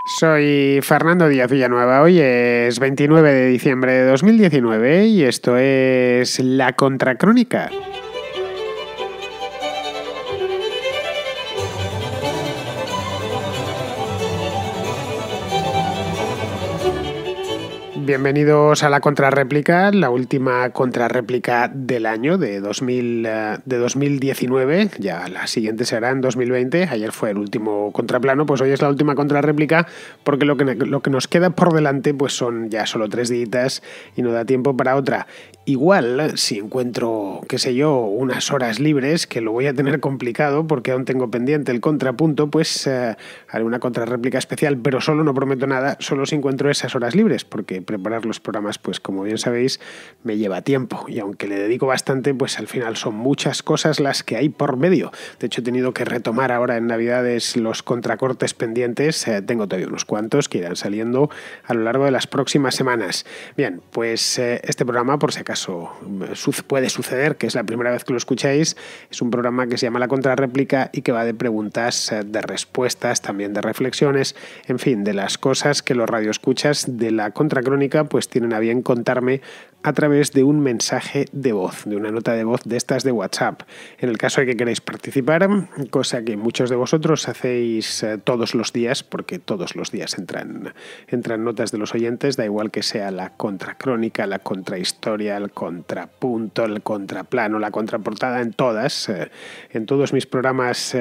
Soy Fernando Díaz Villanueva. Hoy es 29 de diciembre de 2019 y esto es La Contracrónica. Bienvenidos a la contrarréplica, la última contrarréplica del año de 2019. Ya la siguiente será en 2020. Ayer fue el último contraplano, pues hoy es la última contrarréplica porque lo que nos queda por delante pues son ya solo 3 días y no da tiempo para otra. Igual, si encuentro, qué sé yo, unas horas libres, que lo voy a tener complicado porque aún tengo pendiente el contrapunto, pues haré una contrarréplica especial, pero solo no prometo nada, solo si encuentro esas horas libres, porque preparar los programas, pues como bien sabéis, me lleva tiempo y aunque le dedico bastante, pues al final son muchas cosas las que hay por medio. De hecho, he tenido que retomar ahora en Navidades los contracortes pendientes. Tengo todavía unos cuantos que irán saliendo a lo largo de las próximas semanas. Bien, pues este programa, por si acaso puede suceder, que es la primera vez que lo escucháis, es un programa que se llama La Contrarréplica y que va de preguntas, de respuestas, también de reflexiones, en fin, de las cosas que los radioescuchas de La Contracrónica pues tienen a bien contarme a través de un mensaje de voz, de una nota de voz de estas de WhatsApp. En el caso de que queréis participar, cosa que muchos de vosotros hacéis todos los días, porque todos los días entran notas de los oyentes, da igual que sea la contracrónica, la contrahistoria, el contrapunto, el contraplano, la contraportada, en todos mis programas.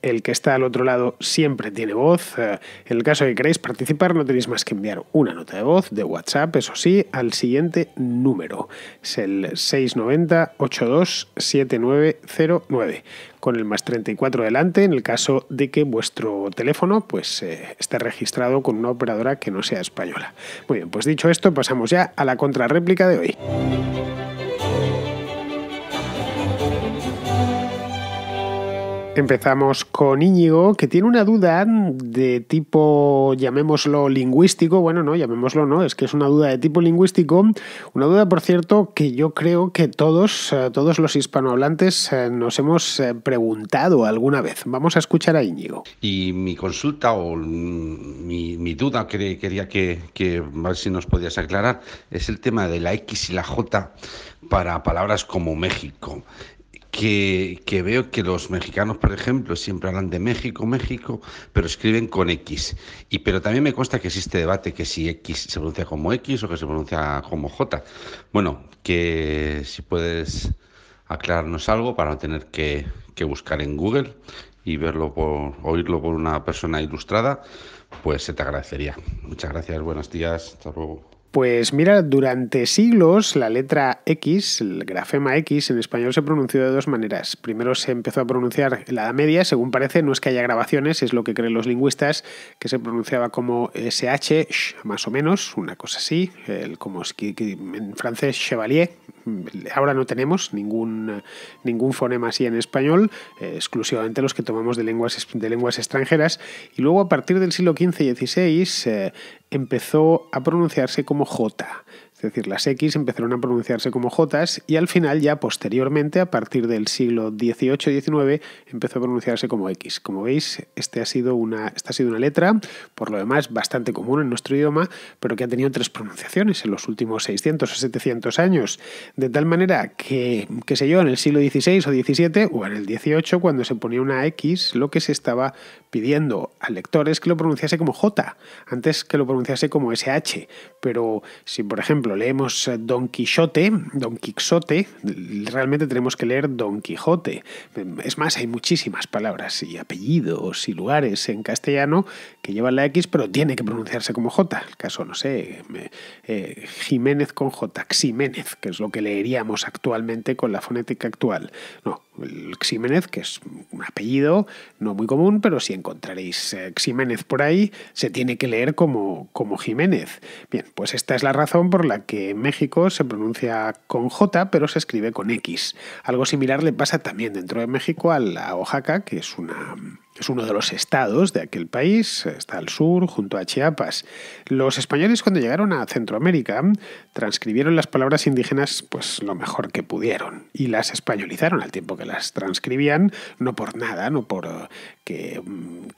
El que está al otro lado siempre tiene voz. En el caso de que queráis participar, no tenéis más que enviar una nota de voz de WhatsApp, eso sí, al siguiente número. Es el 690-827909, con el más 34 delante, en el caso de que vuestro teléfono pues esté registrado con una operadora que no sea española. Muy bien, pues dicho esto, pasamos ya a la contrarréplica de hoy. Empezamos con Íñigo, que tiene una duda de tipo, llamémoslo lingüístico. Bueno, no, llamémoslo no, es que es una duda de tipo lingüístico. Una duda, por cierto, que yo creo que todos los hispanohablantes nos hemos preguntado alguna vez. Vamos a escuchar a Íñigo. Y mi consulta o mi duda, quería que a ver si nos podías aclarar, es el tema de la X y la J para palabras como México. Que veo que los mexicanos, por ejemplo, siempre hablan de México, pero escriben con X. Pero también me consta que existe debate que si X se pronuncia como X o que se pronuncia como J. Bueno, que si puedes aclararnos algo para no tener que buscar en Google y oírlo por una persona ilustrada, pues se te agradecería. Muchas gracias, buenos días, hasta luego. Pues mira, durante siglos la letra X, el grafema X, en español se pronunció de dos maneras. Primero se empezó a pronunciar en la Edad Media, según parece, no es que haya grabaciones, es lo que creen los lingüistas, que se pronunciaba como SH, más o menos, una cosa así, como en francés chevalier. Ahora no tenemos ningún fonema así en español, exclusivamente los que tomamos de lenguas extranjeras. Y luego a partir del siglo XV y XVI empezó a pronunciarse como J. Es decir, las X empezaron a pronunciarse como Jotas y al final ya posteriormente, a partir del siglo XVIII y XIX, empezó a pronunciarse como X. Como veis, esta ha sido una letra, por lo demás, bastante común en nuestro idioma, pero que ha tenido 3 pronunciaciones en los últimos 600 o 700 años. De tal manera que, qué sé yo, en el siglo XVI o XVII o en el XVIII, cuando se ponía una X, lo que se estaba pidiendo al lector es que lo pronunciase como J, antes que lo pronunciase como SH. Pero si, por ejemplo, leemos Don Quixote, realmente tenemos que leer Don Quijote. Es más, hay muchísimas palabras y apellidos y lugares en castellano que llevan la X, pero tiene que pronunciarse como J. El caso, no sé, Jiménez con J, Ximénez, que es lo que leeríamos actualmente con la fonética actual. No, el Ximénez, que es un apellido no muy común, pero si encontraréis Ximénez por ahí, se tiene que leer como Jiménez. Bien, pues esta es la razón por la que en México se pronuncia con J, pero se escribe con X. Algo similar le pasa también dentro de México a la Oaxaca, que es una Es uno de los estados de aquel país, está al sur, junto a Chiapas. Los españoles, cuando llegaron a Centroamérica, transcribieron las palabras indígenas pues lo mejor que pudieron y las españolizaron al tiempo que las transcribían, no por nada, no por qué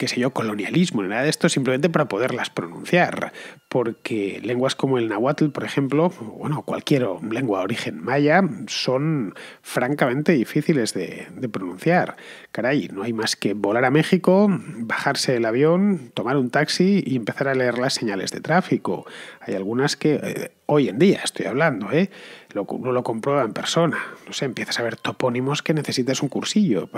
sé yo, colonialismo ni nada de esto, simplemente para poderlas pronunciar. Porque lenguas como el náhuatl, por ejemplo, bueno, cualquier lengua de origen maya, son francamente difíciles de pronunciar. Caray, no hay más que volar a México, bajarse del avión, tomar un taxi y empezar a leer las señales de tráfico. Hay algunas que, hoy en día estoy hablando, uno lo comprueba en persona. No sé, empiezas a ver topónimos que necesitas un cursillo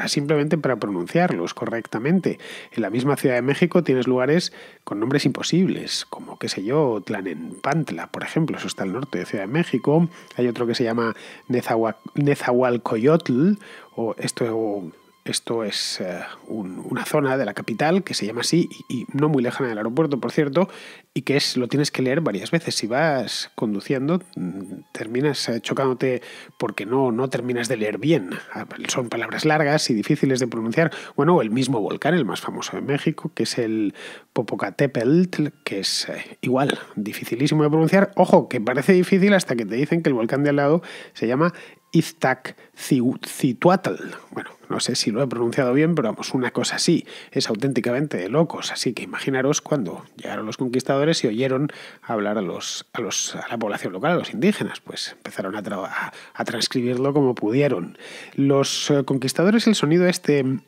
simplemente para pronunciarlos correctamente. En la misma Ciudad de México tienes lugares con nombres imposibles, como, qué sé yo, Tlanepantla, por ejemplo, eso está al norte de Ciudad de México. Hay otro que se llama Nezahualcóyotl, o esto es una zona de la capital que se llama así y no muy lejana del aeropuerto, por cierto, y que lo tienes que leer varias veces. Si vas conduciendo, terminas chocándote porque no terminas de leer bien. Son palabras largas y difíciles de pronunciar. Bueno, el mismo volcán, el más famoso de México, que es el Popocatépetl, que es igual, dificilísimo de pronunciar. Ojo, que parece difícil hasta que te dicen que el volcán de al lado se llama Iztaccíhuatl. Bueno, no sé si lo he pronunciado bien, pero vamos, una cosa así. Es auténticamente de locos. Así que imaginaros cuando llegaron los conquistadores y oyeron hablar a la población local, a los indígenas, pues empezaron a transcribirlo como pudieron. Los conquistadores, el sonido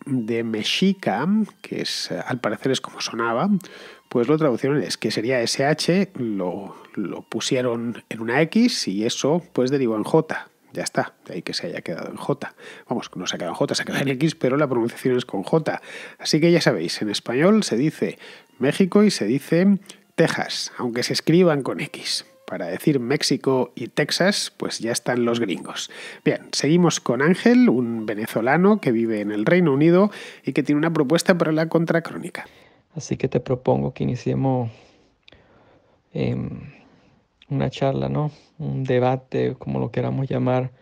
de mexica, que es al parecer es como sonaba, pues lo traducieron, es que sería SH, lo pusieron en una X y eso pues derivó en J. Ya está, de ahí que se haya quedado en J. Vamos, no se ha quedado en J, se ha quedado en X, pero la pronunciación es con J. Así que ya sabéis, en español se dice México y se dice Texas, aunque se escriban con X. Para decir México y Texas, pues ya están los gringos. Bien, seguimos con Ángel, un venezolano que vive en el Reino Unido y que tiene una propuesta para la contracrónica. Así que te propongo que iniciemos una charla, ¿no? Un debate, como lo queramos llamar,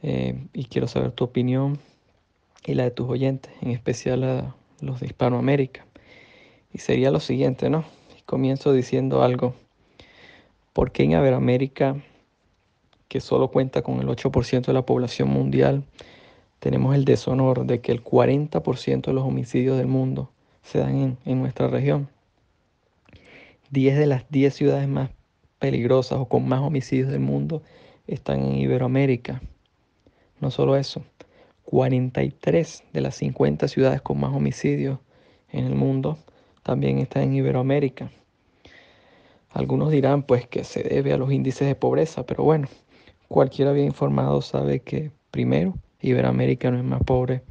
y quiero saber tu opinión y la de tus oyentes, en especial a los de Hispanoamérica. Y sería lo siguiente, ¿no? Comienzo diciendo algo. ¿Por qué en Iberoamérica, que solo cuenta con el 8% de la población mundial, tenemos el deshonor de que el 40% de los homicidios del mundo se dan en nuestra región? 10 de las 10 ciudades más peligrosas o con más homicidios del mundo están en Iberoamérica. No solo eso, 43 de las 50 ciudades con más homicidios en el mundo también están en Iberoamérica. Algunos dirán pues que se debe a los índices de pobreza, pero bueno, cualquiera bien informado sabe que primero, Iberoamérica no es más pobre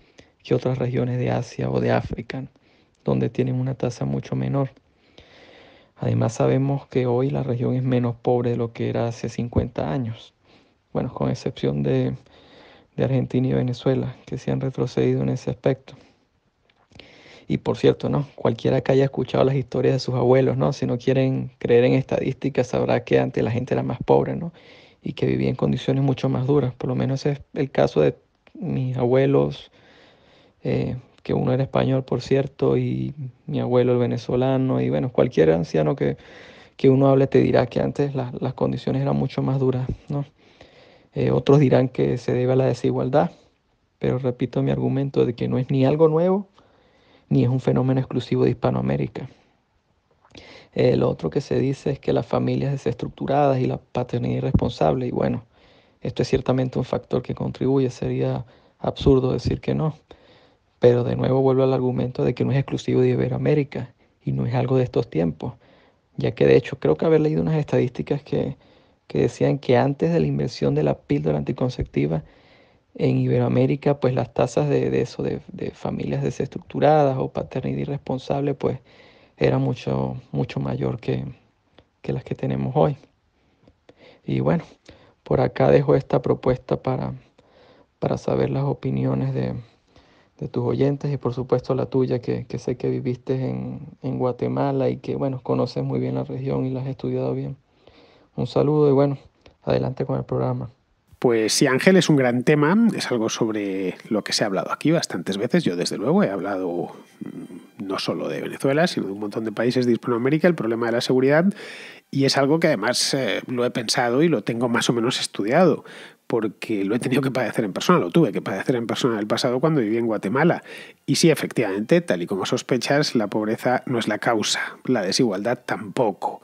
que otras regiones de Asia o de África, donde tienen una tasa mucho menor. Además sabemos que hoy la región es menos pobre de lo que era hace 50 años. Bueno, con excepción de Argentina y Venezuela, que se han retrocedido en ese aspecto. Y por cierto, ¿no? Cualquiera que haya escuchado las historias de sus abuelos, ¿no? Si no quieren creer en estadísticas, sabrá que antes la gente era más pobre, ¿no? Y que vivía en condiciones mucho más duras. Por lo menos ese es el caso de mis abuelos, que uno era español, por cierto, y mi abuelo el venezolano, y bueno, cualquier anciano que uno hable te dirá que antes las condiciones eran mucho más duras, ¿no? Otros dirán que se debe a la desigualdad, pero repito mi argumento de que no es ni algo nuevo, ni es un fenómeno exclusivo de Hispanoamérica. Lo otro que se dice es que las familias desestructuradas y la paternidad irresponsable, y bueno, esto es ciertamente un factor que contribuye, sería absurdo decir que no. Pero de nuevo vuelvo al argumento de que no es exclusivo de Iberoamérica y no es algo de estos tiempos, ya que de hecho creo que haber leído unas estadísticas que decían que antes de la invención de la píldora anticonceptiva en Iberoamérica, pues las tasas de familias desestructuradas o paternidad irresponsable, pues era mucho mayor que las que tenemos hoy. Y bueno, por acá dejo esta propuesta para saber las opiniones de tus oyentes y por supuesto la tuya, que sé que viviste en Guatemala y que bueno, conoces muy bien la región y la has estudiado bien. Un saludo y bueno, adelante con el programa. Pues sí, Ángel, es un gran tema, es algo sobre lo que se ha hablado aquí bastantes veces. Yo, desde luego, he hablado no solo de Venezuela, sino de un montón de países de Hispanoamérica, el problema de la seguridad, y es algo que además lo he pensado y lo tengo más o menos estudiado, porque lo he tenido que padecer en persona, lo tuve que padecer en persona en el pasado cuando viví en Guatemala. Y sí, efectivamente, tal y como sospechas, la pobreza no es la causa, la desigualdad tampoco.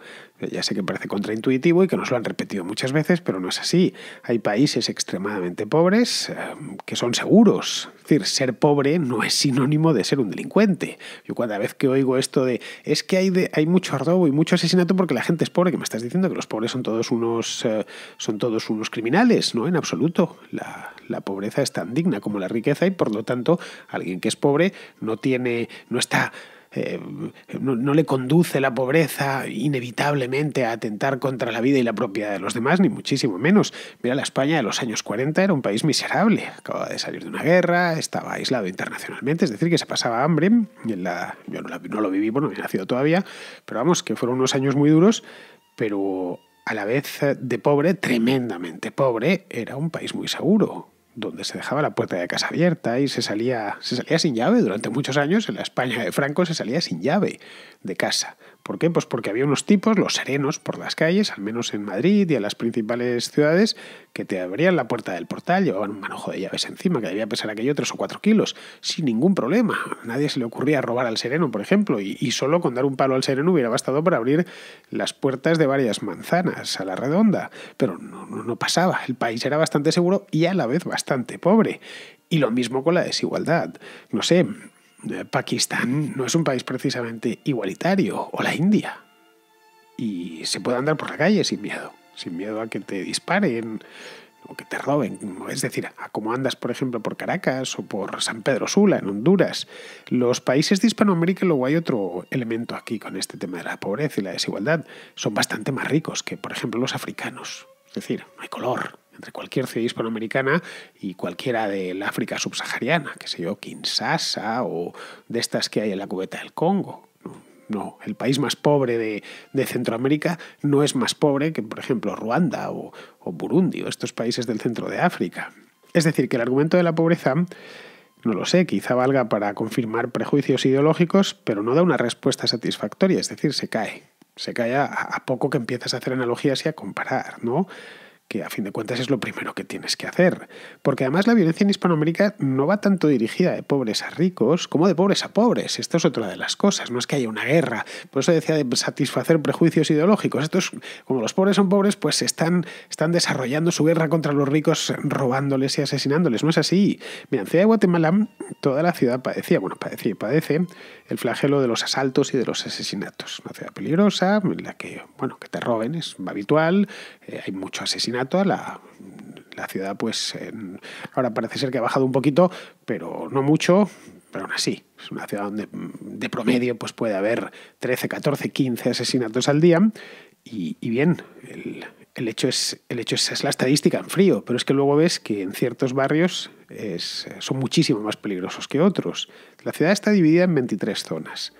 Ya sé que parece contraintuitivo y que nos lo han repetido muchas veces, pero no es así. Hay países extremadamente pobres que son seguros. Es decir, ser pobre no es sinónimo de ser un delincuente. Yo cada vez que oigo esto de es que hay mucho robo y mucho asesinato porque la gente es pobre, que me estás diciendo que los pobres son todos unos criminales, ¿no? En absoluto. La pobreza es tan digna como la riqueza y, por lo tanto, alguien que es pobre no le conduce la pobreza inevitablemente a atentar contra la vida y la propiedad de los demás, ni muchísimo menos. Mira, la España de los años 40 era un país miserable. Acababa de salir de una guerra, estaba aislado internacionalmente, es decir, que se pasaba hambre. Yo no lo viví, bueno, no he nacido todavía, pero vamos, que fueron unos años muy duros, pero a la vez de pobre, tremendamente pobre, era un país muy seguro, donde se dejaba la puerta de casa abierta y se salía sin llave. Durante muchos años, en la España de Franco, se salía sin llave de casa. ¿Por qué? Pues porque había unos tipos, los serenos, por las calles, al menos en Madrid y en las principales ciudades, que te abrían la puerta del portal, llevaban un manojo de llaves encima, que debía pesar aquello 3 o 4 kilos, sin ningún problema. A nadie se le ocurría robar al sereno, por ejemplo, y solo con dar un palo al sereno hubiera bastado para abrir las puertas de varias manzanas a la redonda. Pero no pasaba. El país era bastante seguro y a la vez bastante pobre. Y lo mismo con la desigualdad. No sé, Pakistán no es un país precisamente igualitario, o la India. Y se puede andar por la calle sin miedo a que te disparen o que te roben. Es decir, a como andas, por ejemplo, por Caracas o por San Pedro Sula, en Honduras. Los países de Hispanoamérica, luego hay otro elemento aquí con este tema de la pobreza y la desigualdad. Son bastante más ricos que, por ejemplo, los africanos. Es decir, no hay color entre cualquier ciudad hispanoamericana y cualquiera del África subsahariana, que sé yo, Kinshasa o de estas que hay en la cubeta del Congo. No, el país más pobre de Centroamérica no es más pobre que, por ejemplo, Ruanda o Burundi o estos países del centro de África. Es decir, que el argumento de la pobreza, no lo sé, quizá valga para confirmar prejuicios ideológicos, pero no da una respuesta satisfactoria, es decir, se cae a poco que empiezas a hacer analogías y a comparar, ¿no? Que a fin de cuentas es lo primero que tienes que hacer. Porque además la violencia en Hispanoamérica no va tanto dirigida de pobres a ricos como de pobres a pobres. Esto es otra de las cosas, no es que haya una guerra. Por eso decía de satisfacer prejuicios ideológicos. Esto es, como los pobres son pobres, pues están desarrollando su guerra contra los ricos robándoles y asesinándoles. No es así. Mira, en Ciudad de Guatemala toda la ciudad padece el flagelo de los asaltos y de los asesinatos. Una ciudad peligrosa en la que, que te roben es habitual, hay mucho asesinato. La ciudad, pues, ahora parece ser que ha bajado un poquito, pero no mucho, pero aún así. Es una ciudad donde de promedio pues, puede haber 13, 14, 15 asesinatos al día. Y bien, el hecho es la estadística en frío, pero es que luego ves que en ciertos barrios son muchísimo más peligrosos que otros. La ciudad está dividida en 23 zonas.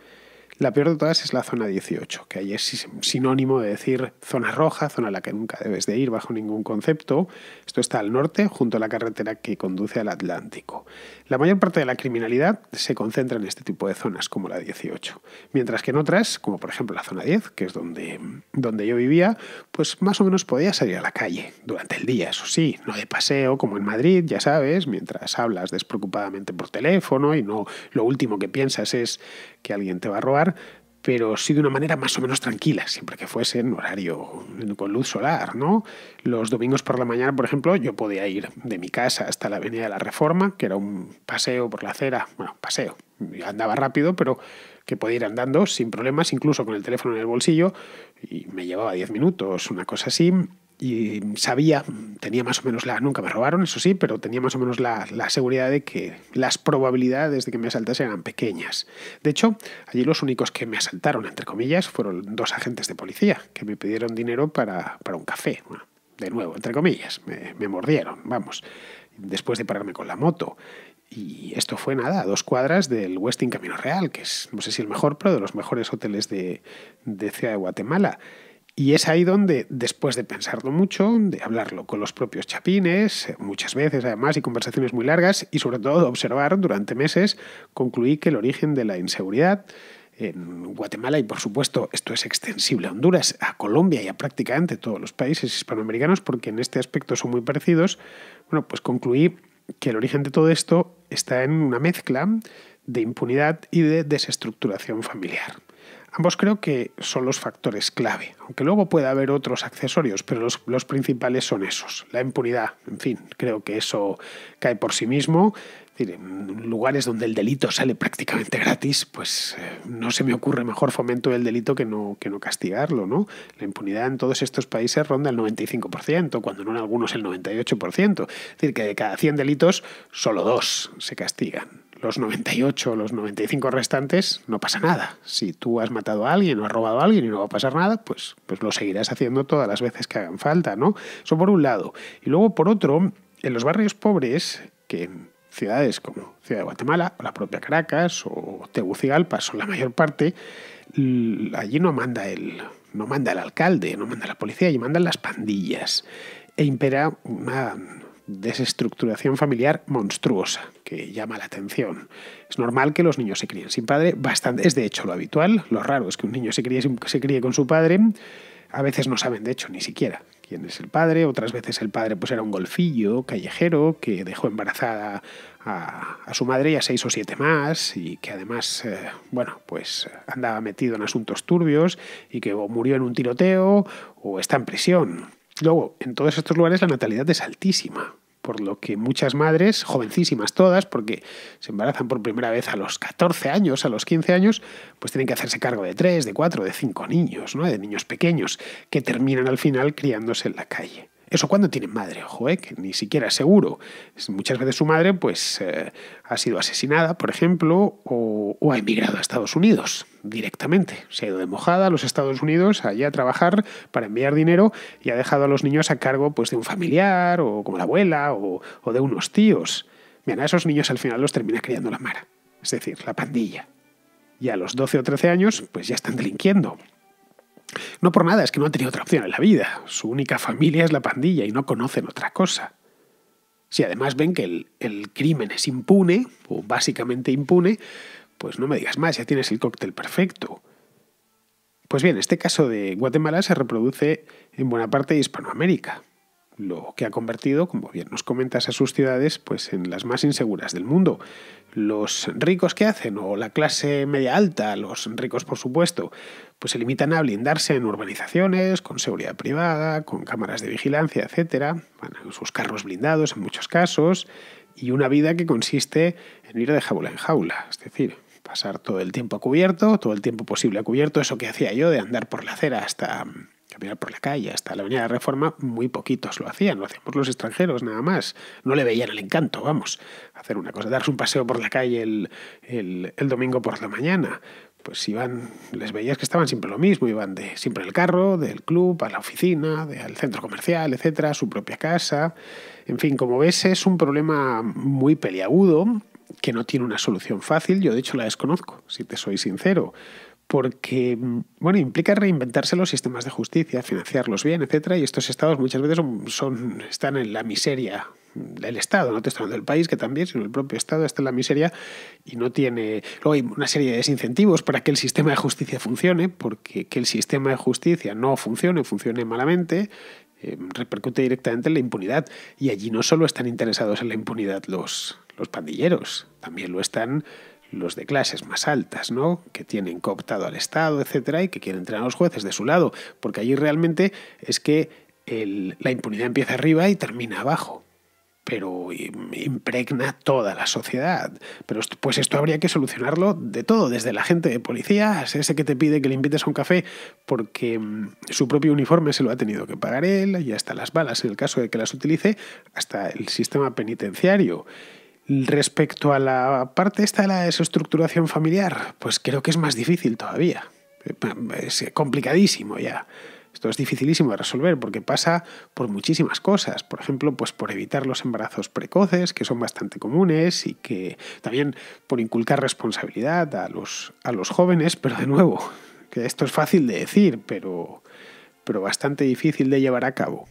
La peor de todas es la zona 18, que ahí es sinónimo de decir zona roja, zona a la que nunca debes de ir bajo ningún concepto. Esto está al norte, junto a la carretera que conduce al Atlántico. La mayor parte de la criminalidad se concentra en este tipo de zonas, como la 18. Mientras que en otras, como por ejemplo la zona 10, que es donde yo vivía, pues más o menos podía salir a la calle durante el día, eso sí, no de paseo como en Madrid, ya sabes, mientras hablas despreocupadamente por teléfono y no lo último que piensas es que alguien te va a robar, pero sí de una manera más o menos tranquila, siempre que fuese en horario con luz solar, ¿no? Los domingos por la mañana, por ejemplo, yo podía ir de mi casa hasta la Avenida de la Reforma, que era un paseo por la acera, paseo, andaba rápido, pero que podía ir andando sin problemas, incluso con el teléfono en el bolsillo, y me llevaba 10 minutos, una cosa así. Y tenía más o menos nunca me robaron, eso sí, pero tenía más o menos la seguridad de que las probabilidades de que me asaltasen eran pequeñas. De hecho, allí los únicos que me asaltaron, entre comillas, fueron 2 agentes de policía que me pidieron dinero para un café. Bueno, de nuevo, entre comillas, me mordieron, después de pararme con la moto. Y esto fue a 2 cuadras del Westin Camino Real, que es, no sé si el mejor, pero de los mejores hoteles de Ciudad de Guatemala. Y es ahí donde, después de pensarlo mucho, de hablarlo con los propios chapines, muchas veces además y conversaciones muy largas, y sobre todo de observar durante meses, concluí que el origen de la inseguridad en Guatemala, y por supuesto esto es extensible a Honduras, a Colombia y a prácticamente todos los países hispanoamericanos, porque en este aspecto son muy parecidos, bueno, pues concluí que el origen de todo esto está en una mezcla de impunidad y de desestructuración familiar. Ambos creo que son los factores clave, aunque luego pueda haber otros accesorios, pero los principales son esos. La impunidad, en fin, creo que eso cae por sí mismo. Es decir, en lugares donde el delito sale prácticamente gratis, pues no se me ocurre mejor fomento del delito que no castigarlo, ¿no? La impunidad en todos estos países ronda el 95%, cuando no en algunos el 98%. Es decir, que de cada 100 delitos, solo 2 se castigan. Los 98 o los 95 restantes no pasa nada. Si tú has matado a alguien o has robado a alguien y no va a pasar nada, pues lo seguirás haciendo todas las veces que hagan falta, ¿no? Eso por un lado. Y luego, por otro, en los barrios pobres, que en ciudades como Ciudad de Guatemala, o la propia Caracas o Tegucigalpa son la mayor parte, allí no manda el alcalde, no manda la policía, allí mandan las pandillas. E impera una desestructuración familiar monstruosa que llama la atención. Es normal que los niños se críen sin padre, bastante, es de hecho lo habitual. Lo raro es que un niño se críe con su padre. A veces no saben de hecho ni siquiera quién es el padre, otras veces el padre pues era un golfillo callejero que dejó embarazada a su madre y a 6 o 7 más, y que además pues andaba metido en asuntos turbios y que o murió en un tiroteo o está en prisión. Luego, en todos estos lugares la natalidad es altísima, por lo que muchas madres, jovencísimas todas, porque se embarazan por primera vez a los 14 años, a los 15 años, pues tienen que hacerse cargo de 3, de 4, de 5 niños, ¿no? De niños pequeños, que terminan al final criándose en la calle. Eso cuando tienen madre, ojo, que ni siquiera es seguro. Muchas veces su madre pues, ha sido asesinada, por ejemplo, o ha emigrado a Estados Unidos directamente. Se ha ido de mojada a los Estados Unidos allá a trabajar para enviar dinero y ha dejado a los niños a cargo pues, de un familiar o como la abuela o de unos tíos. Bien, a esos niños al final los termina criando la mara, es decir, la pandilla. Y a los 12 o 13 años pues ya están delinquiendo. No por nada, es que no han tenido otra opción en la vida. Su única familia es la pandilla y no conocen otra cosa. Si además ven que el crimen es impune, o básicamente impune, pues no me digas más, ya tienes el cóctel perfecto. Pues bien, este caso de Guatemala se reproduce en buena parte de Hispanoamérica, lo que ha convertido, como bien nos comentas, a sus ciudades pues, en las más inseguras del mundo. Los ricos, ¿qué hacen? O la clase media alta, los ricos por supuesto, pues se limitan a blindarse en urbanizaciones, con seguridad privada, con cámaras de vigilancia, etc. Van en sus carros blindados en muchos casos, y una vida que consiste en ir de jaula en jaula, es decir, pasar todo el tiempo a cubierto, todo el tiempo posible a cubierto, eso que hacía yo de andar por la acera hasta caminar por la calle, hasta la Avenida de Reforma, muy poquitos lo hacían, lo hacíamos los extranjeros nada más, no le veían el encanto, vamos, hacer una cosa, darse un paseo por la calle el domingo por la mañana, pues iban, les veías que estaban siempre lo mismo, iban siempre en el carro, del club, a la oficina, al centro comercial, etcétera, a su propia casa, en fin, como ves es un problema muy peliagudo, que no tiene una solución fácil, yo de hecho la desconozco, si te soy sincero, porque implica reinventarse los sistemas de justicia, financiarlos bien, etcétera, y estos estados muchas veces están en la miseria. El Estado, no te estoy hablando del país, que también, sino el propio Estado está en la miseria y no tiene... Luego hay una serie de desincentivos para que el sistema de justicia funcione, porque que el sistema de justicia no funcione malamente, repercute directamente en la impunidad. Y allí no solo están interesados en la impunidad los pandilleros, también lo están los de clases más altas, ¿no? Que tienen cooptado al Estado, etcétera, y que quieren tener a los jueces de su lado, porque allí realmente es que la impunidad empieza arriba y termina abajo, pero impregna toda la sociedad. Pero pues esto habría que solucionarlo de todo, desde el agente de policía, ese que te pide que le invites a un café porque su propio uniforme se lo ha tenido que pagar él, y hasta las balas en el caso de que las utilice, hasta el sistema penitenciario. Respecto a la parte esta de la desestructuración familiar, pues creo que es más difícil todavía. Es complicadísimo ya. Esto es dificilísimo de resolver porque pasa por muchísimas cosas. Por ejemplo, pues por evitar los embarazos precoces, que son bastante comunes, y que también por inculcar responsabilidad a los jóvenes, pero de nuevo, que esto es fácil de decir, pero pero bastante difícil de llevar a cabo.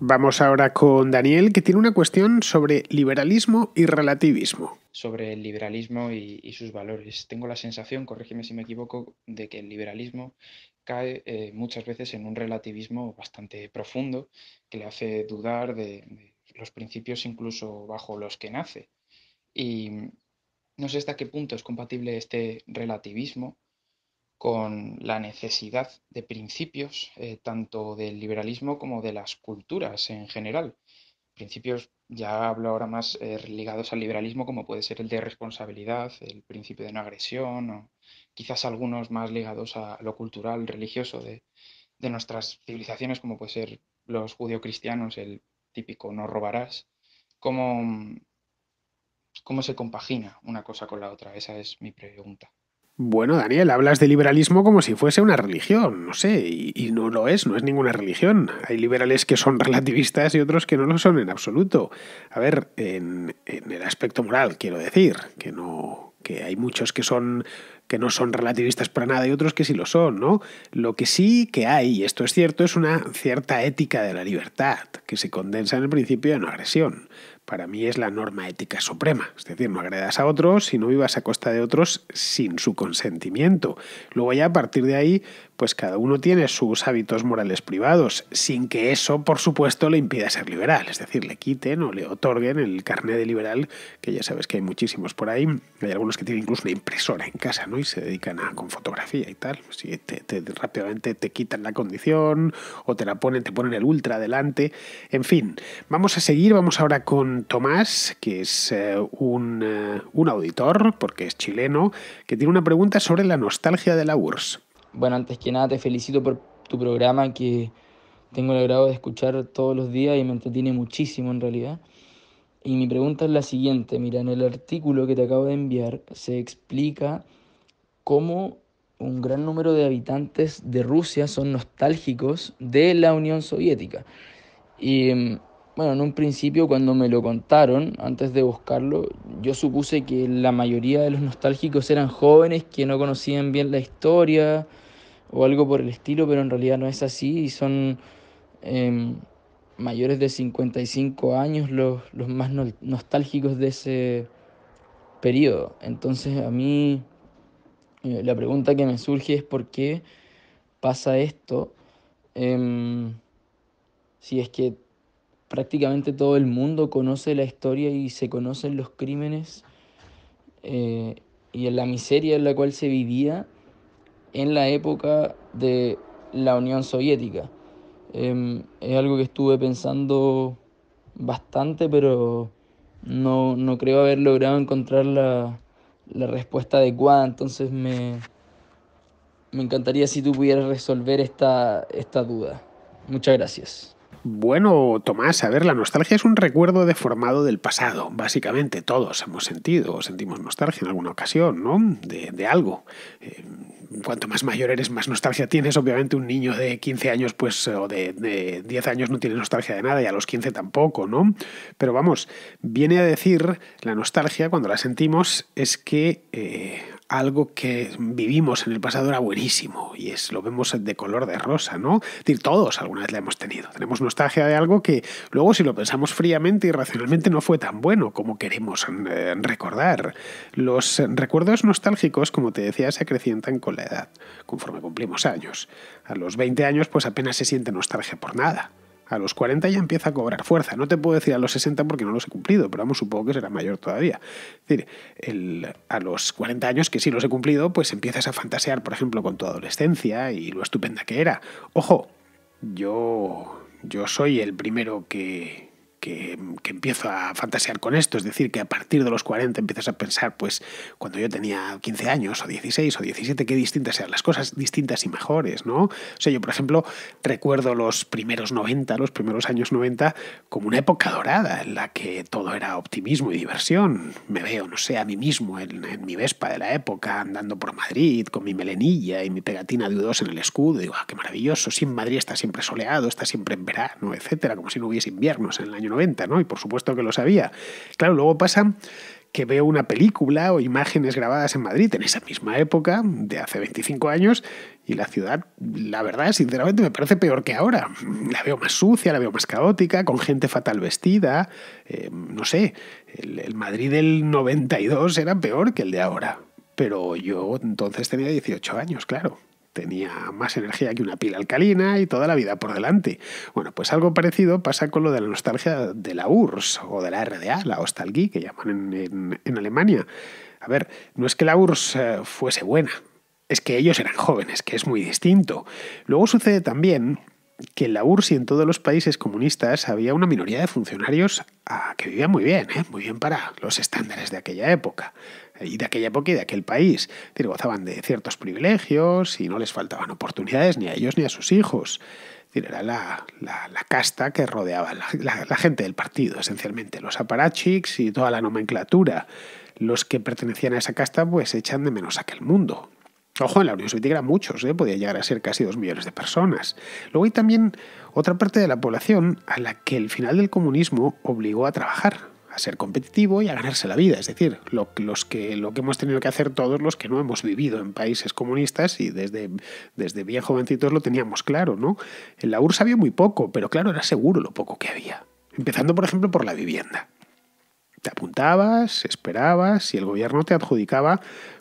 Vamos ahora con Daniel, que tiene una cuestión sobre liberalismo y relativismo. Sobre el liberalismo y sus valores. Tengo la sensación, corrígeme si me equivoco, de que el liberalismo cae muchas veces en un relativismo bastante profundo que le hace dudar de los principios incluso bajo los que nace. Y no sé hasta qué punto es compatible este relativismo con la necesidad de principios, tanto del liberalismo como de las culturas en general. Principios, ya hablo ahora más ligados al liberalismo, como puede ser el de responsabilidad, el principio de no agresión, o quizás algunos más ligados a lo cultural, religioso de nuestras civilizaciones, como puede ser los judeocristianos, el típico no robarás. ¿Cómo, cómo se compagina una cosa con la otra? Esa es mi pregunta. Bueno, Daniel, hablas de liberalismo como si fuese una religión, no sé, y no lo es, no es ninguna religión. Hay liberales que son relativistas y otros que no lo son en absoluto. A ver, en el aspecto moral, quiero decir, que hay muchos que no son relativistas para nada y otros que sí lo son, ¿no? Lo que sí que hay, y esto es cierto, es una cierta ética de la libertad, que se condensa en el principio de no agresión. Para mí es la norma ética suprema, es decir, no agredas a otros y no vivas a costa de otros sin su consentimiento. Luego ya a partir de ahí, pues cada uno tiene sus hábitos morales privados, sin que eso, por supuesto, le impida ser liberal, es decir, le quiten o le otorguen el carné de liberal, que ya sabes que hay muchísimos por ahí, hay algunos que tienen incluso una impresora en casa, ¿no? Y se dedican con fotografía y tal, si rápidamente te quitan la condición o te ponen el ultra delante, en fin, vamos a seguir, vamos ahora con Tomás, que es un auditor, porque es chileno, que tiene una pregunta sobre la nostalgia de la URSS. Bueno, antes que nada te felicito por tu programa que tengo el agrado de escuchar todos los días y me entretiene muchísimo en realidad. Y mi pregunta es la siguiente, mira, en el artículo que te acabo de enviar se explica cómo un gran número de habitantes de Rusia son nostálgicos de la Unión Soviética. Y bueno, en un principio cuando me lo contaron, antes de buscarlo, yo supuse que la mayoría de los nostálgicos eran jóvenes que no conocían bien la historia o algo por el estilo, pero en realidad no es así y son em, mayores de 55 años los más nostálgicos de ese periodo. Entonces a mí la pregunta que me surge es por qué pasa esto. Em, si es que prácticamente todo el mundo conoce la historia y se conocen los crímenes eh, y en la miseria en la cual se vivía en la época de la Unión Soviética. Es algo que estuve pensando bastante, pero no creo haber logrado encontrar la respuesta adecuada, entonces me encantaría si tú pudieras resolver esta duda. Muchas gracias. Bueno, Tomás, a ver, la nostalgia es un recuerdo deformado del pasado. Básicamente todos hemos sentido o sentimos nostalgia en alguna ocasión, ¿no? De algo. Cuanto más mayor eres, más nostalgia tienes. Obviamente un niño de 15 años pues, o de 10 años no tiene nostalgia de nada y a los 15 tampoco, ¿no? Pero vamos, viene a decir la nostalgia, cuando la sentimos, es que algo que vivimos en el pasado era buenísimo y lo vemos de color de rosa, ¿no? Es decir, todos alguna vez la hemos tenido. Tenemos nostalgia de algo que luego, si lo pensamos fríamente y racionalmente, no fue tan bueno como queremos recordar. Los recuerdos nostálgicos, como te decía, se acrecientan con la edad, conforme cumplimos años. A los 20 años, pues apenas se siente nostalgia por nada. A los 40 ya empieza a cobrar fuerza. No te puedo decir a los 60 porque no los he cumplido, pero vamos, supongo que será mayor todavía. Es decir, a los 40 años, que sí los he cumplido, pues empiezas a fantasear, por ejemplo, con tu adolescencia y lo estupenda que era. Ojo, yo soy el primero que empiezo a fantasear con esto, es decir, que a partir de los 40 empiezas a pensar, pues, cuando yo tenía 15 años, o 16, o 17, qué distintas eran las cosas, distintas y mejores, ¿no? O sea, yo, por ejemplo, recuerdo los primeros años 90, como una época dorada, en la que todo era optimismo y diversión. Me veo, no sé, a mí mismo en mi Vespa de la época, andando por Madrid, con mi melenilla y mi pegatina de U2 en el escudo, y digo, qué maravilloso, sí, en Madrid está siempre soleado, está siempre en verano, etcétera, como si no hubiese inviernos en el año 90, ¿no? Y por supuesto que lo sabía. Claro, luego pasa que veo una película o imágenes grabadas en Madrid en esa misma época, de hace 25 años, y la ciudad, la verdad, sinceramente, me parece peor que ahora. La veo más sucia, la veo más caótica, con gente fatal vestida. No sé, el Madrid del 92 era peor que el de ahora. Pero yo entonces tenía 18 años, claro. Tenía más energía que una pila alcalina y toda la vida por delante. Bueno, pues algo parecido pasa con lo de la nostalgia de la URSS o de la RDA, la Ostalgie, que llaman en Alemania. A ver, no es que la URSS fuese buena, es que ellos eran jóvenes, que es muy distinto. Luego sucede también que en la URSS y en todos los países comunistas había una minoría de funcionarios que vivían muy bien para los estándares de aquella época. Y de aquella época y de aquel país. Es decir, gozaban de ciertos privilegios y no les faltaban oportunidades ni a ellos ni a sus hijos. Es decir, era la casta que rodeaba la gente del partido, esencialmente. Los apparatchiks y toda la nomenclatura. Los que pertenecían a esa casta pues echan de menos aquel mundo. Ojo, en la Unión Soviética eran muchos, podía llegar a ser casi 2 millones de personas. Luego hay también otra parte de la población a la que el final del comunismo obligó a trabajar, a ser competitivo y a ganarse la vida. Es decir, lo que hemos tenido que hacer todos los que no hemos vivido en países comunistas y desde bien jovencitos lo teníamos claro, ¿no? En la URSS había muy poco, pero claro, era seguro lo poco que había. Empezando, por ejemplo, por la vivienda. Te apuntabas, esperabas y el gobierno te adjudicaba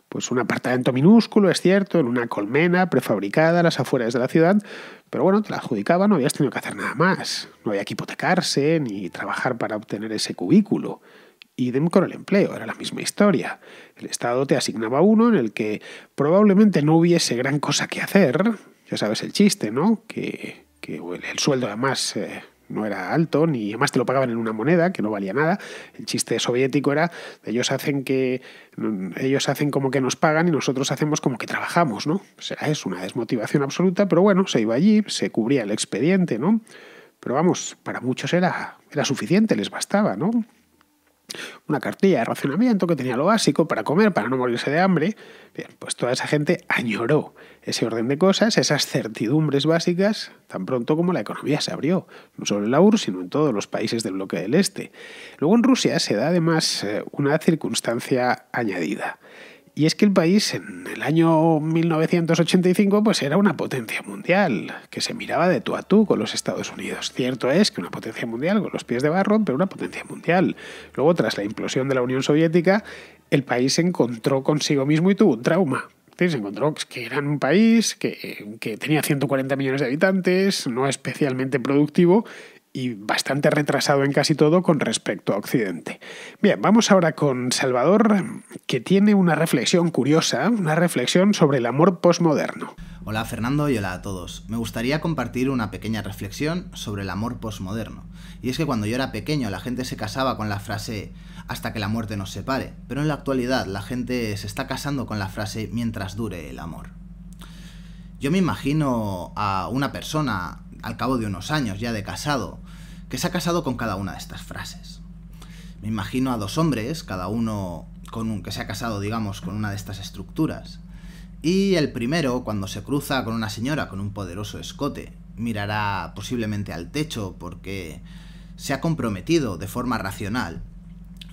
pues un apartamento minúsculo, es cierto, en una colmena prefabricada a las afueras de la ciudad, pero bueno, te la adjudicaban, no habías tenido que hacer nada más. No había que hipotecarse ni trabajar para obtener ese cubículo. Idem con el empleo, era la misma historia. El Estado te asignaba uno en el que probablemente no hubiese gran cosa que hacer. Ya sabes el chiste, ¿no? Que el sueldo además no era alto, ni además te lo pagaban en una moneda que no valía nada. El chiste soviético era, ellos hacen como que nos pagan y nosotros hacemos como que trabajamos, ¿no? O sea, es una desmotivación absoluta, pero bueno, se iba allí, se cubría el expediente, ¿no? Pero vamos, para muchos era suficiente, les bastaba, ¿no? Una cartilla de racionamiento que tenía lo básico para comer, para no morirse de hambre. Bien, pues toda esa gente añoró ese orden de cosas, esas certidumbres básicas, tan pronto como la economía se abrió, no solo en la URSS, sino en todos los países del bloque del Este. Luego en Rusia se da además una circunstancia añadida. Y es que el país en el año 1985 pues era una potencia mundial, que se miraba de tú a tú con los Estados Unidos. Cierto es que una potencia mundial con los pies de barro, pero una potencia mundial. Luego, tras la implosión de la Unión Soviética, el país se encontró consigo mismo y tuvo un trauma. Se encontró que era un país que tenía 140 millones de habitantes, no especialmente productivo, y bastante retrasado en casi todo con respecto a Occidente. Bien, vamos ahora con Salvador, que tiene una reflexión curiosa, una reflexión sobre el amor posmoderno. Hola Fernando y hola a todos. Me gustaría compartir una pequeña reflexión sobre el amor posmoderno. Y es que cuando yo era pequeño la gente se casaba con la frase hasta que la muerte nos separe, pero en la actualidad la gente se está casando con la frase mientras dure el amor. Yo me imagino a una persona al cabo de unos años ya de casado, que se ha casado con cada una de estas frases. Me imagino a 2 hombres, cada uno que se ha casado, digamos, con una de estas estructuras. Y el primero, cuando se cruza con una señora con un poderoso escote, mirará posiblemente al techo porque se ha comprometido de forma racional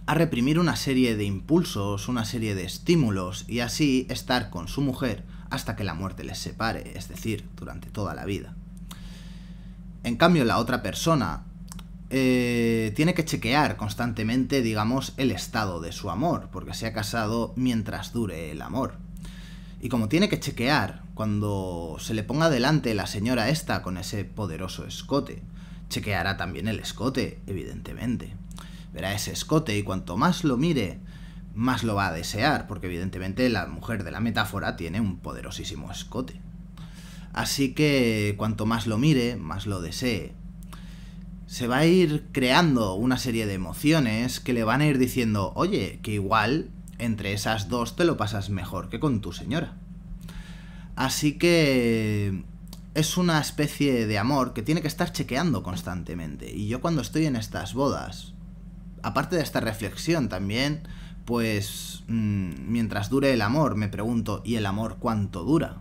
a reprimir una serie de impulsos, una serie de estímulos y así estar con su mujer hasta que la muerte les separe, es decir, durante toda la vida. En cambio, la otra persona tiene que chequear constantemente, digamos, el estado de su amor, porque se ha casado mientras dure el amor. Y como tiene que chequear, cuando se le ponga delante la señora esta con ese poderoso escote, chequeará también el escote, evidentemente. Verá ese escote y cuanto más lo mire, más lo va a desear, porque evidentemente la mujer de la metáfora tiene un poderosísimo escote. Así que cuanto más lo mire, más lo desee. Se va a ir creando una serie de emociones que le van a ir diciendo, oye, que igual entre esas 2 te lo pasas mejor que con tu señora. Así que es una especie de amor que tiene que estar chequeando constantemente. Y yo cuando estoy en estas bodas, aparte de esta reflexión también, pues mientras dure el amor, me pregunto, ¿y el amor cuánto dura?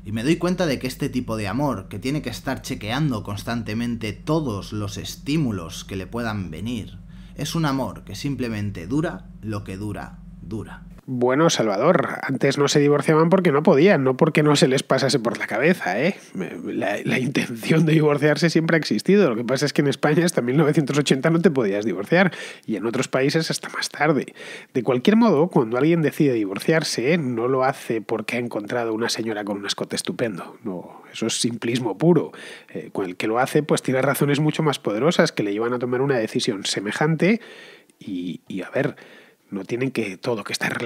Y me doy cuenta de que este tipo de amor, que tiene que estar chequeando constantemente todos los estímulos que le puedan venir, Es un amor que simplemente dura lo que dura. Bueno, Salvador, antes no se divorciaban porque no podían, no porque no se les pasase por la cabeza, ¿eh? La intención de divorciarse siempre ha existido. Lo que pasa es que en España hasta 1980 no te podías divorciar y en otros países hasta más tarde. De cualquier modo, cuando alguien decide divorciarse, no lo hace porque ha encontrado una señora con un escote estupendo. No, eso es simplismo puro. El que lo hace, pues tiene razones mucho más poderosas que le llevan a tomar una decisión semejante y a ver, no tienen que todo que estar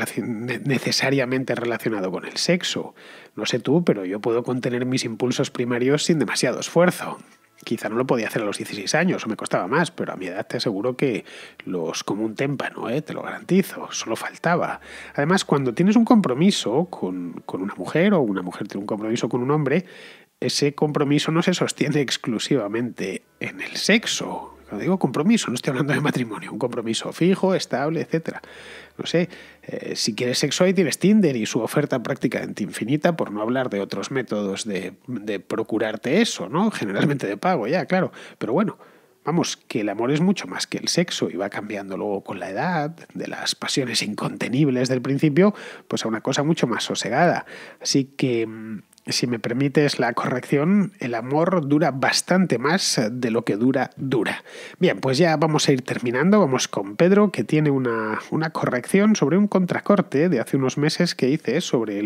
necesariamente relacionado con el sexo. No sé tú, pero yo puedo contener mis impulsos primarios sin demasiado esfuerzo. Quizá no lo podía hacer a los 16 años o me costaba más, pero a mi edad te aseguro que los como un témpano, te lo garantizo, solo faltaba. Además, cuando tienes un compromiso con una mujer o una mujer tiene un compromiso con un hombre, ese compromiso no se sostiene exclusivamente en el sexo. Cuando digo compromiso, no estoy hablando de matrimonio, un compromiso fijo, estable, etcétera. No sé, si quieres sexo ahí tienes Tinder y su oferta prácticamente infinita, por no hablar de otros métodos de procurarte eso, ¿no? Generalmente de pago, ya, claro. Pero bueno, vamos, que el amor es mucho más que el sexo y va cambiando luego con la edad, de las pasiones incontenibles del principio, pues a una cosa mucho más sosegada. Así que, si me permites la corrección, el amor dura bastante más de lo que dura. Bien, pues ya vamos a ir terminando. Vamos con Pedro, que tiene una corrección sobre un contracorte de hace unos meses que hice sobre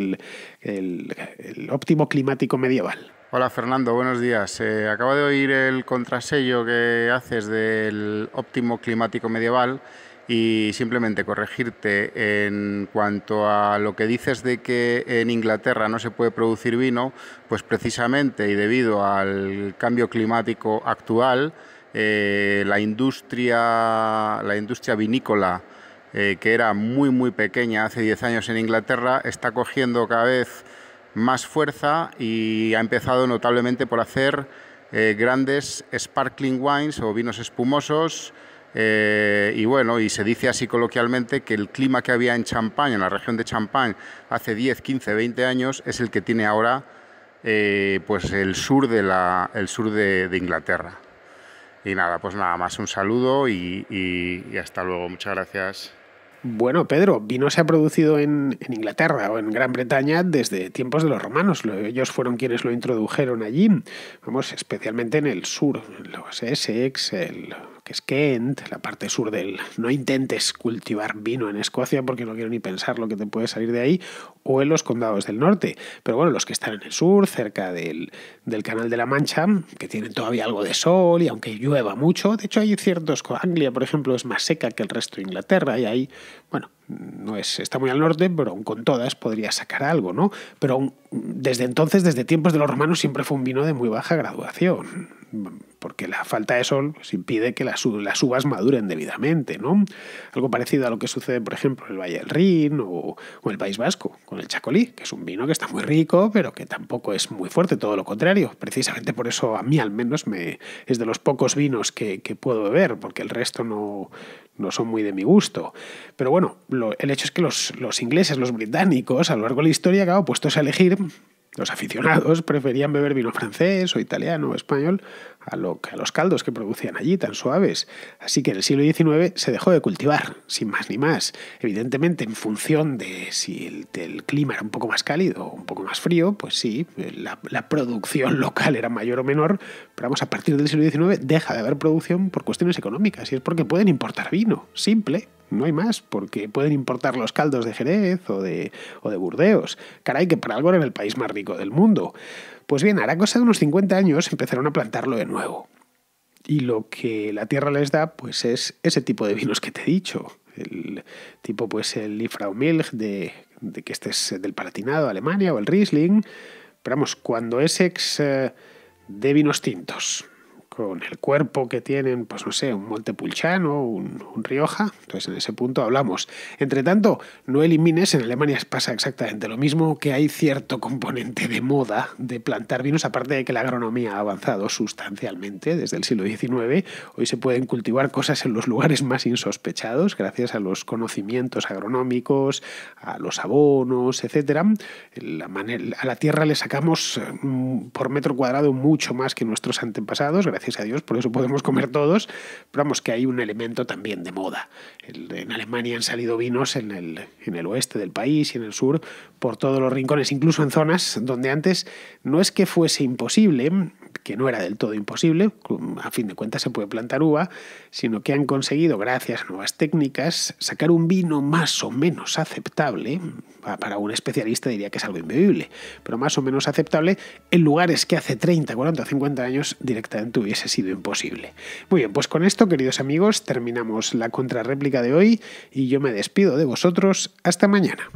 el óptimo climático medieval. Hola Fernando, buenos días. Acabo de oír el contrasello que haces del óptimo climático medieval y simplemente corregirte en cuanto a lo que dices de que en Inglaterra no se puede producir vino, pues precisamente y debido al cambio climático actual, la industria vinícola, que era muy pequeña hace 10 años en Inglaterra, está cogiendo cada vez más fuerza y ha empezado notablemente por hacer grandes sparkling wines o vinos espumosos. Y bueno, y se dice así coloquialmente que el clima que había en Champagne, en la región de Champagne, hace 10, 15, 20 años, es el que tiene ahora pues el sur de Inglaterra. Y nada, pues nada más, un saludo y hasta luego. Muchas gracias. Bueno, Pedro, vino se ha producido en Inglaterra o en Gran Bretaña desde tiempos de los romanos. Ellos fueron quienes lo introdujeron allí, vamos, especialmente en el sur, los Essex, que es Kent, la parte sur del... No intentes cultivar vino en Escocia porque no quiero ni pensar lo que te puede salir de ahí, o en los condados del norte. Pero bueno, los que están en el sur, cerca del Canal de la Mancha, que tienen todavía algo de sol y aunque llueva mucho, de hecho hay ciertos... Anglia, por ejemplo, es más seca que el resto de Inglaterra y ahí, bueno, está muy al norte, pero aún con todas podría sacar algo, ¿no? Pero desde entonces, desde tiempos de los romanos, siempre fue un vino de muy baja graduación, porque la falta de sol pues, impide que las uvas maduren debidamente, ¿no? Algo parecido a lo que sucede, por ejemplo, en el Valle del Rin o el País Vasco, con el Chacolí, que es un vino que está muy rico, pero que tampoco es muy fuerte, todo lo contrario. Precisamente por eso, a mí al menos, es de los pocos vinos que puedo beber, porque el resto no son muy de mi gusto. Pero bueno, el hecho es que los ingleses, los británicos, a lo largo de la historia, claro, puestos a elegir, los aficionados preferían beber vino francés o italiano o español a los caldos que producían allí, tan suaves. Así que en el siglo XIX se dejó de cultivar, sin más ni más. Evidentemente, en función de si el clima era un poco más cálido o un poco más frío, pues sí, la producción local era mayor o menor, pero vamos, a partir del siglo XIX deja de haber producción por cuestiones económicas, y es porque pueden importar vino, simple. No hay más, porque pueden importar los caldos de Jerez o de Burdeos. Caray, que para algo era el país más rico del mundo. Pues bien, hará cosa de unos 50 años empezaron a plantarlo de nuevo. Y lo que la tierra les da, pues es ese tipo de vinos que te he dicho. El tipo, pues el Liefraumilch de que este es del Palatinado, Alemania, o el Riesling. Pero vamos, cuando Essex de vinos tintos, con el cuerpo que tienen, pues no sé, un Montepulciano, un Rioja, entonces en ese punto hablamos. Entre tanto, no elimines, en Alemania pasa exactamente lo mismo, que hay cierto componente de moda de plantar vinos, aparte de que la agronomía ha avanzado sustancialmente desde el siglo XIX. Hoy se pueden cultivar cosas en los lugares más insospechados, gracias a los conocimientos agronómicos, a los abonos, etc. A la tierra le sacamos por metro cuadrado mucho más que nuestros antepasados, gracias gracias a Dios, por eso podemos comer todos, pero vamos, que hay un elemento también de moda. En Alemania han salido vinos en el oeste del país y en el sur, por todos los rincones, incluso en zonas donde antes no es que fuese imposible, que no era del todo imposible, a fin de cuentas se puede plantar uva, sino que han conseguido, gracias a nuevas técnicas, sacar un vino más o menos aceptable. Para un especialista diría que es algo imbebible, pero más o menos aceptable en lugares que hace 30, 40, 50 años directamente hubiese sido imposible. Muy bien, pues con esto, queridos amigos, terminamos la contrarréplica de hoy y yo me despido de vosotros. Hasta mañana.